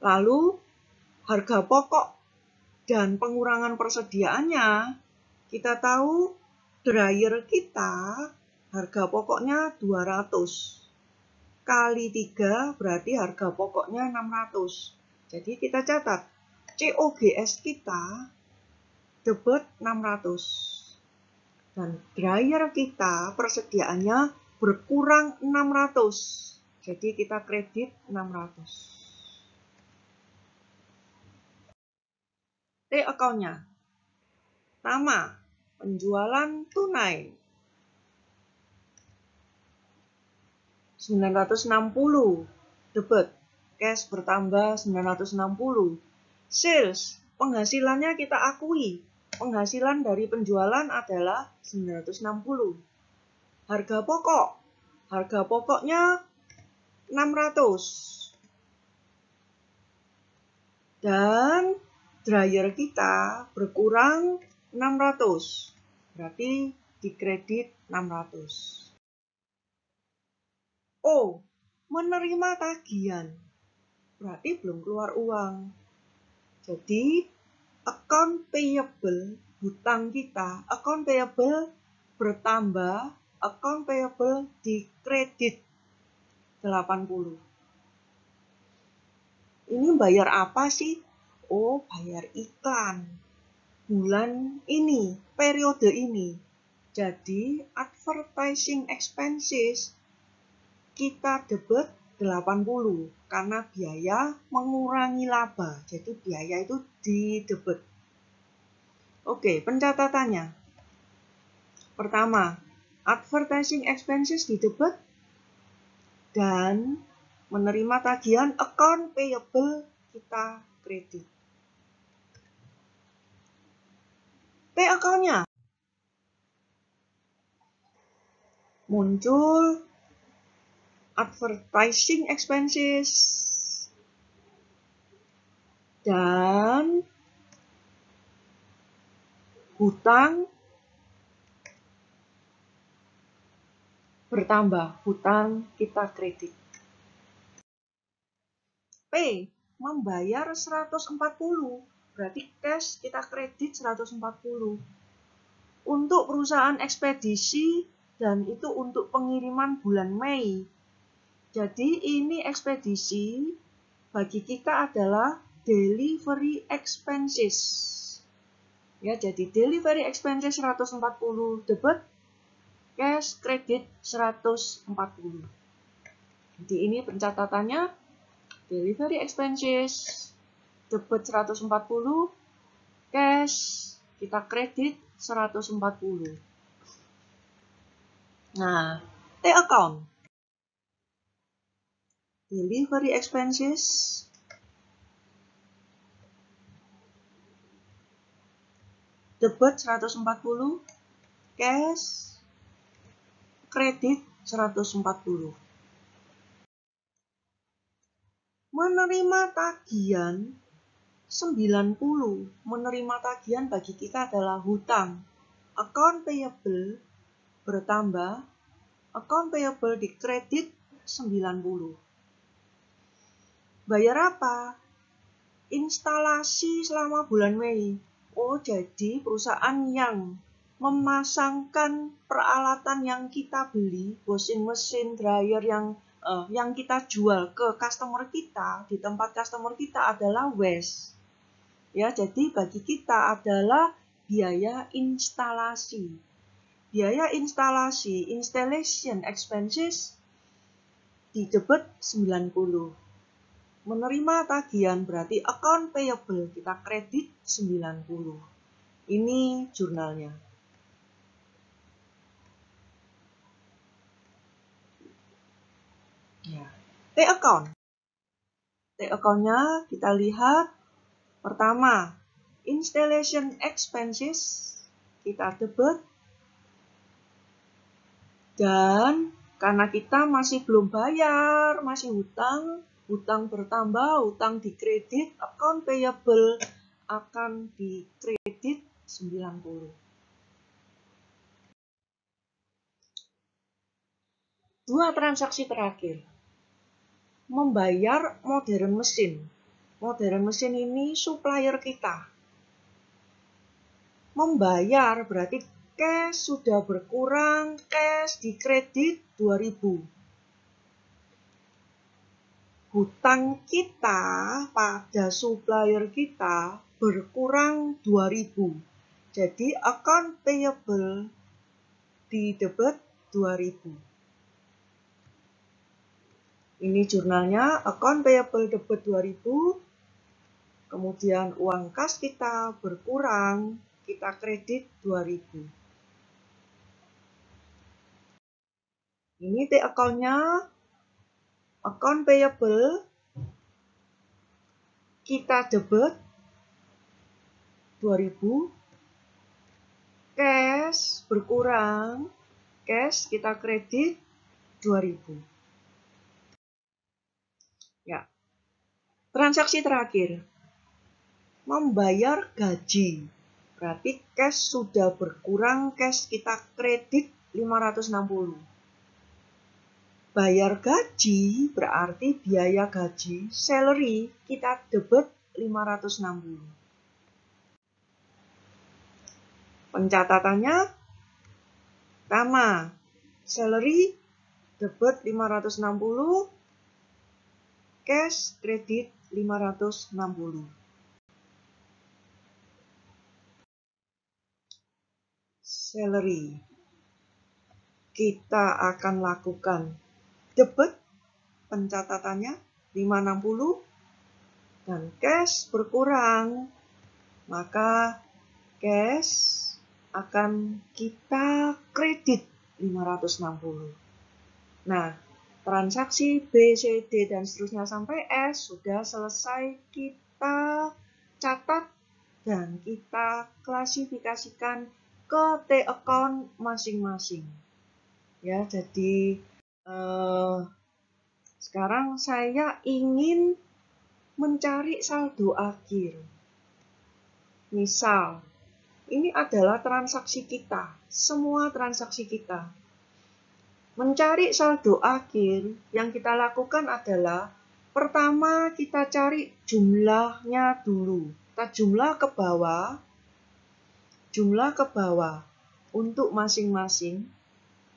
Lalu, harga pokok dan pengurangan persediaannya, kita tahu dryer kita harga pokoknya 200. Kali 3 berarti harga pokoknya 600. Jadi kita catat, COGS kita debit 600. Dan dryer kita persediaannya berkurang 600. Jadi kita kredit 600. T account-nya. Pertama, penjualan tunai 960, debit, cash bertambah 960. Sales, penghasilannya kita akui, penghasilan dari penjualan adalah 960. Harga pokoknya 600. Dan dryer kita berkurang 600, berarti dikredit 600. O, menerima tagihan, berarti belum keluar uang. Jadi, account payable hutang kita, account payable bertambah, account payable dikredit 80. Ini bayar apa sih? Oh, bayar iklan. Bulan ini, periode ini. Jadi, advertising expenses kita debit 80 karena biaya mengurangi laba. Jadi, biaya itu didebit. Oke, pencatatannya. Pertama, advertising expenses didebit dan menerima tagihan account payable kita kredit. T account-nya muncul advertising expenses dan hutang bertambah, hutang kita kredit. P, membayar 140, berarti cash kita kredit 140. Untuk perusahaan ekspedisi dan itu untuk pengiriman bulan Mei. Jadi ini ekspedisi bagi kita adalah delivery expenses. Ya, jadi delivery expenses 140 debit, cash kredit 140. Jadi ini pencatatannya. Delivery expenses, debit 140, cash, kita kredit 140. Nah, T account. Delivery expenses, debit 140, cash, kredit 140. Menerima tagihan 90. Menerima tagihan bagi kita adalah hutang. Account payable bertambah, account payable dikredit 90. Bayar apa? Instalasi selama bulan Mei. Oh, jadi perusahaan yang memasangkan peralatan yang kita beli, washing machine, dryer yang kita jual ke customer kita, di tempat customer kita adalah waste. Ya, jadi bagi kita adalah biaya instalasi. Biaya instalasi, installation expenses, didebit 90. Menerima tagihan berarti account payable, kita kredit 90. Ini jurnalnya. Ya. T account. T account-nya kita lihat. Pertama, installation expenses kita debit. Dan karena kita masih belum bayar, masih hutang bertambah, hutang dikredit, account payable akan dikredit 90. Dua transaksi terakhir. Membayar modern mesin. Modern mesin ini supplier kita. Membayar berarti cash sudah berkurang, cash dikredit 2000. Hutang kita pada supplier kita berkurang 2000. Jadi account payable didebit 2000. Ini jurnalnya, account payable debit 2000, kemudian uang kas kita berkurang, kita kredit 2000. Ini T account-nya, account payable, kita debit 2000, cash berkurang, cash kita kredit 2000. Ya. Transaksi terakhir. Membayar gaji. Berarti cash sudah berkurang, cash kita kredit 560. Bayar gaji berarti biaya gaji, salary kita debit 560. Pencatatannya pertama, salary debit 560, cash kredit 560. Salary. Kita akan lakukan debit, pencatatannya 560, dan cash berkurang. Maka cash akan kita kredit 560. Nah, transaksi B, C, D, dan seterusnya sampai S sudah selesai kita catat dan kita klasifikasikan ke T account masing-masing. Ya, jadi sekarang saya ingin mencari saldo akhir. Misal, ini adalah transaksi kita, semua transaksi kita. Mencari saldo akhir yang kita lakukan adalah, pertama kita cari jumlahnya dulu. Kita jumlah ke bawah untuk masing-masing.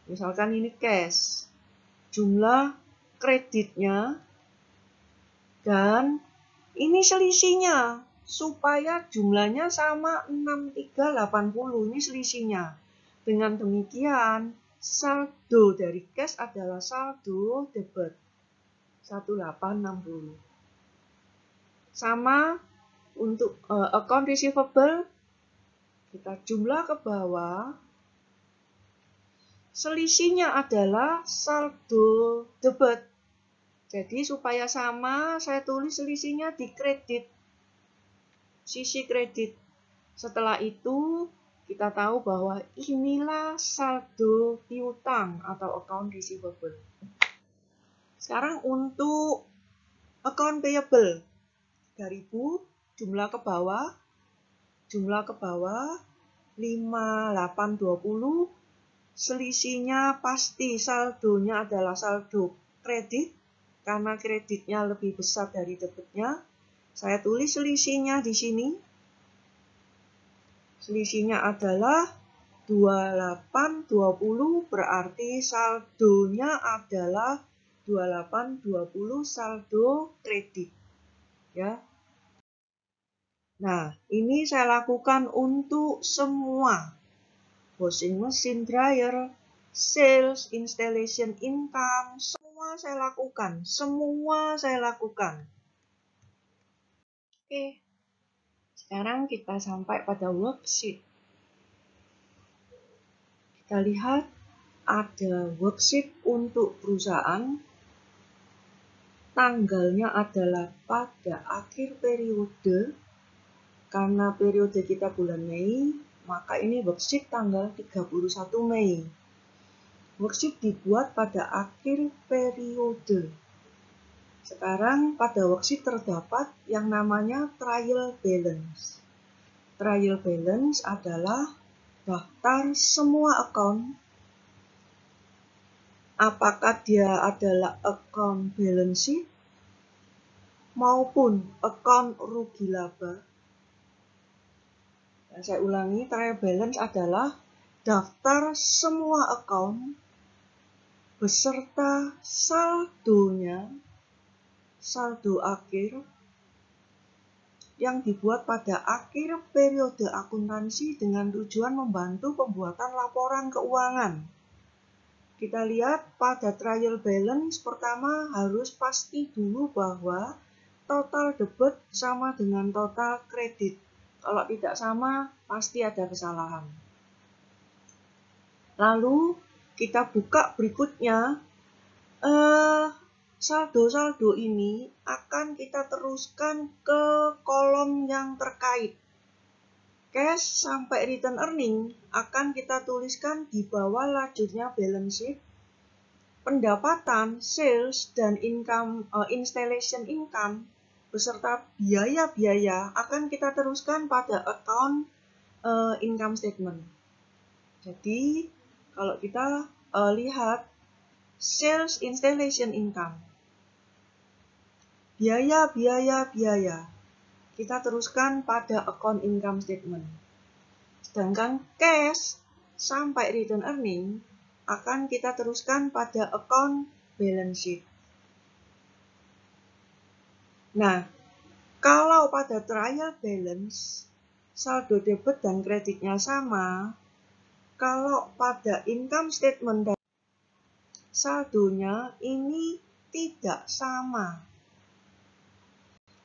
Misalkan ini cash, jumlah kreditnya, dan ini selisihnya. Supaya jumlahnya sama 6380, ini selisihnya. Dengan demikian, saldo dari cash adalah saldo debit 1860. Sama untuk account receivable, kita jumlah ke bawah. Selisihnya adalah saldo debit. Jadi supaya sama, saya tulis selisihnya di kredit. Sisi kredit. Setelah itu, kita tahu bahwa inilah saldo piutang atau account receivable. Sekarang untuk account payable. 3.000, jumlah ke bawah, 5820, selisihnya pasti saldonya adalah saldo kredit, karena kreditnya lebih besar dari debitnya. Saya tulis selisihnya di sini. Selisihnya adalah 2820, berarti saldonya adalah 2820 saldo kredit. Ya. Nah, ini saya lakukan untuk semua. Washing machine, dryer, sales, installation income, semua saya lakukan. Oke, sekarang kita sampai pada worksheet. Kita lihat ada worksheet untuk perusahaan. Tanggalnya adalah pada akhir periode. Karena periode kita bulan Mei, maka ini worksheet tanggal 31 Mei. Worksheet dibuat pada akhir periode. Sekarang pada worksheet terdapat yang namanya trial balance. Trial balance adalah daftar semua account. Apakah dia adalah account balance sheet maupun account rugi laba. Saya ulangi, trial balance adalah daftar semua account beserta saldonya, saldo akhir, yang dibuat pada akhir periode akuntansi dengan tujuan membantu pembuatan laporan keuangan. Kita lihat pada trial balance, pertama harus pasti dulu bahwa total debit sama dengan total kredit. Kalau tidak sama, pasti ada kesalahan. Lalu kita buka berikutnya. Saldo-saldo ini akan kita teruskan ke kolom yang terkait. Cash sampai return earning akan kita tuliskan di bawah lajurnya balance sheet. Pendapatan, sales, dan income, installation income beserta biaya-biaya akan kita teruskan pada account income statement. Jadi kalau kita lihat sales, installation income, biaya, kita teruskan pada account income statement. Sedangkan cash sampai return earning akan kita teruskan pada account balance sheet. Nah, kalau pada trial balance, saldo debit dan kreditnya sama, kalau pada income statement dan saldonya ini tidak sama.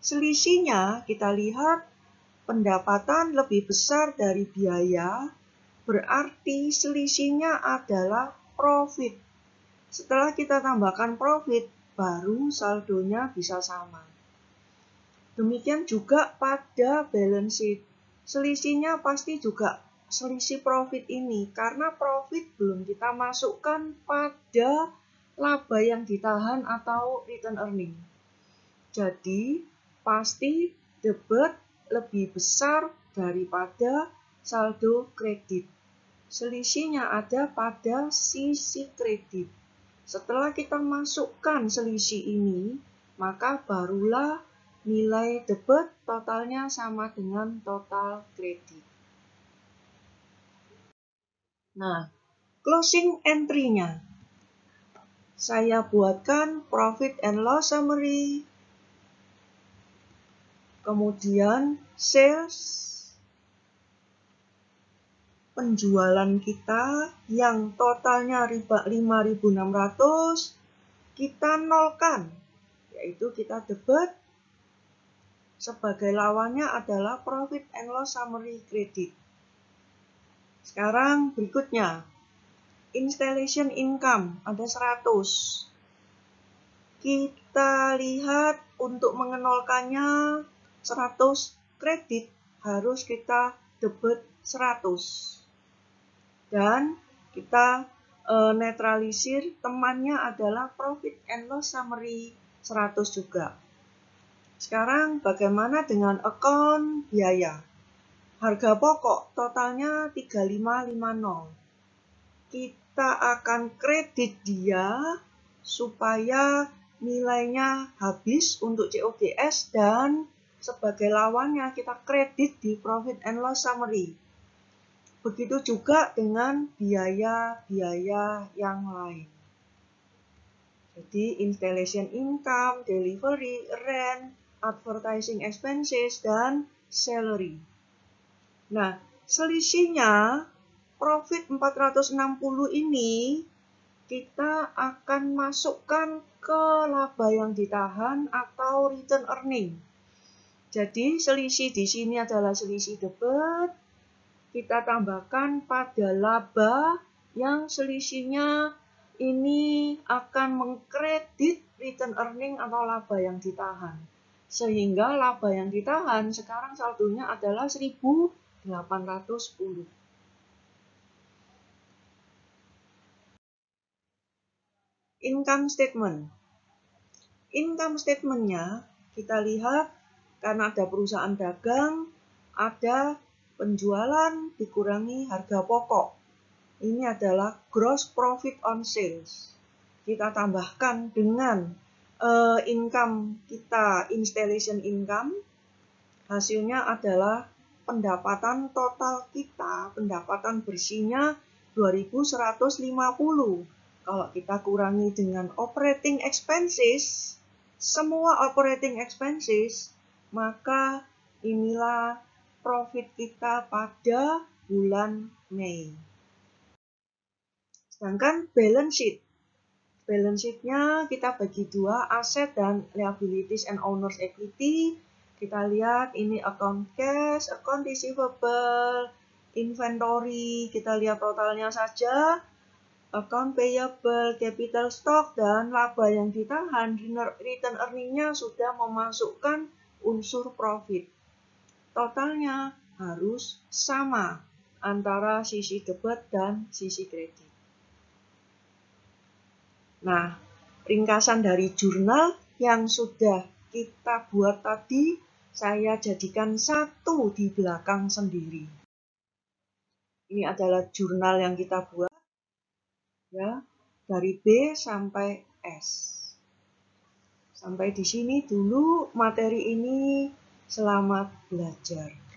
Selisihnya kita lihat pendapatan lebih besar dari biaya, berarti selisihnya adalah profit. Setelah kita tambahkan profit, baru saldonya bisa sama. Demikian juga pada balance sheet. Selisihnya pasti juga selisih profit ini, karena profit belum kita masukkan pada laba yang ditahan atau return earning. Jadi, pasti debit lebih besar daripada saldo kredit. Selisihnya ada pada sisi kredit. Setelah kita masukkan selisih ini, maka barulah nilai debit totalnya sama dengan total kredit. Nah, closing entry-nya. Saya buatkan profit and loss summary. Kemudian sales, penjualan kita yang totalnya 5.600, kita nolkan, yaitu kita debit. Sebagai lawannya adalah profit and loss summary kredit. Sekarang berikutnya, installation income ada 100. Kita lihat untuk mengenolkannya 100 kredit harus kita debit 100. Dan kita netralisir temannya adalah profit and loss summary 100 juga. Sekarang bagaimana dengan account biaya? Harga pokok totalnya 3550. Kita akan kredit dia supaya nilainya habis untuk COGS dan sebagai lawannya kita kredit di profit and loss summary. Begitu juga dengan biaya-biaya yang lain. Jadi installation income, delivery, rent, advertising expenses, dan salary. Nah, selisihnya profit 460 ini kita akan masukkan ke laba yang ditahan atau return earning. Jadi selisih di sini adalah selisih debit. Kita tambahkan pada laba yang selisihnya ini akan mengkredit return earning atau laba yang ditahan. Sehingga laba yang ditahan sekarang saldonya adalah 1.810. Income statement. Income statement-nya kita lihat karena ada perusahaan dagang, ada penjualan dikurangi harga pokok. Ini adalah gross profit on sales. Kita tambahkan dengan income kita, installation income, hasilnya adalah pendapatan total kita, pendapatan bersihnya 2.150. Kalau kita kurangi dengan operating expenses, semua operating expenses, maka inilah profit kita pada bulan Mei. Sedangkan balance sheet. Balance sheet-nya kita bagi dua, aset dan liabilities and owner's equity. Kita lihat ini account cash, account receivable, inventory, kita lihat totalnya saja, account payable, capital stock, dan laba yang ditahan, return earning-nya sudah memasukkan unsur profit. Totalnya harus sama antara sisi debit dan sisi kredit. Nah, ringkasan dari jurnal yang sudah kita buat tadi, saya jadikan satu di belakang sendiri. Ini adalah jurnal yang kita buat, ya, dari B sampai S. Sampai di sini dulu materi ini. Selamat belajar.